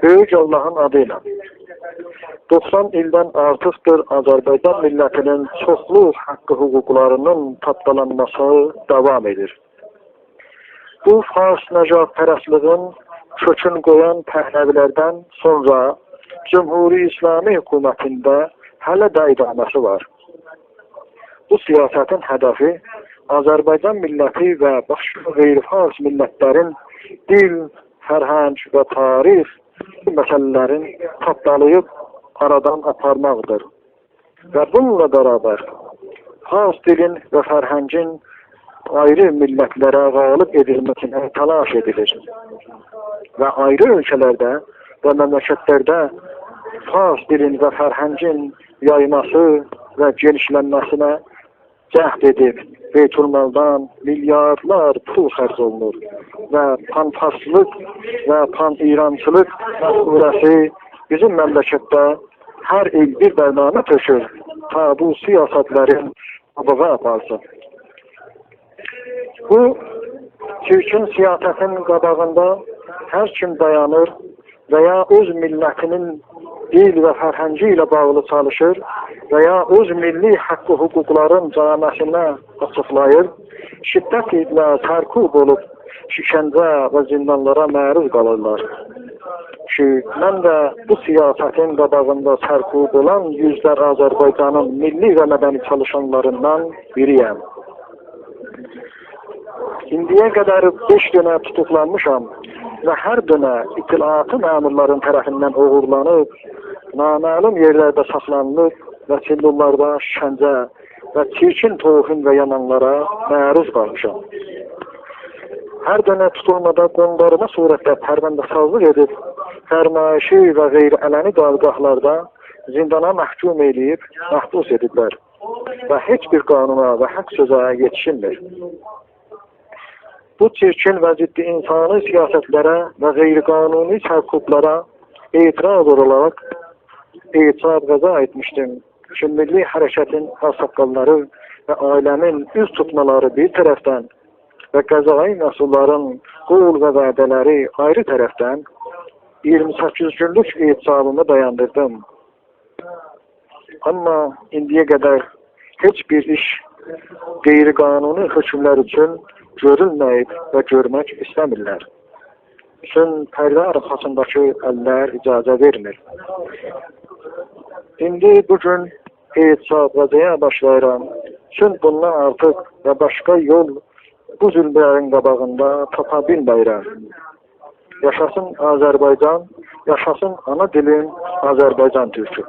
Böyük Allah'ın adıyla. 90 ildən artıqdır Azərbaycan millətinin çoxlu haqqı hüquqlarının tapdalanması davam edir. Bu fars nəcatpərəstliğin kökün qoyan pəhləvilərdən sonra Cumhuri İslami hökumətində hələ də idaməsi var. Bu siyasətin hədəfi Azərbaycan milləti və başqa qeyri-fars millətlərin dil, fərhəng və tarix məsələlərin tapdalayıb aradan aparmaqdır. Və bununla bərabər fars dilin və fərhəngin ayrı millətlərə qalib edilməsinə təlaş edilir. Və ayrı ölkələrdə və məmləkətlərdə fars dilin və fərhəngin yayması və genişlənməsinə cəhd edib, Beytülmaldan milyardlar pul xərc olunur və panfarslıq və pan-İrançılıq məsuliyəsi bizim məmləkətdə hər il bir bərnamə tökür, ta bu siyasətlərin qabağa aparsın. Bu çirkin siyasətin qabağında hər kim dayanır və ya öz millətinin dil və fərhəngi ilə bağlı çalışır və ya öz milli haqqı hüquqların cəmiyyətinə açıqlayır, şiddət ilə tərkib olub şikəncə və zindanlara məruz qalırlar. Ki, mən də bu siyasətin qabağında tərkib olan yüzlər Azərbaycanın milli və mədəni çalışanlarından biriyəm. İndiyə qədər 5 dönə tutuqlanmışam və hər dönə itilaatı məmurların tərəfindən uğurlanıb, naməlum yerlərdə saxlanılıb və sellullarda şikəncə və çirkin tohum və yamanlara məruz qalmışam. Hər dönə tutulmada qondarma surətdə pərvəndəsazlıq edib, fərmayişi və qeyri-ələni dalgahlarda zindana məhkum edib, məhbus ediblər və heç bir qanuna və haqq sözə yetişilmir. Bu çirkin və ciddi insani siyasətlərə və qeyri-qanuni tərkiblərə etiraz olaraq etiraz qəza etmişdim ki, milli hərəkətin ağsaqqalları və ailəmin üz tutmaları bir tərəfdən və qəzai məsulların qol və vədələri ayrı tərəfdən 28 günlük etisabımı dayandırdım. Amma indiyə qədər heç bir iş qeyri-qanuni hökmlər üçün görülməyib və görmək istəmirlər. Üçün pərdə arxasındakı əllər icazə vermir. İndi bugün etisabladıya başlayıram. Üçün bundan artıq və başqa yol bu zülmlərin qabağında tapa bilməyirəm. Yaşasın Azərbaycan, yaşasın ana dilim Azərbaycan türkü.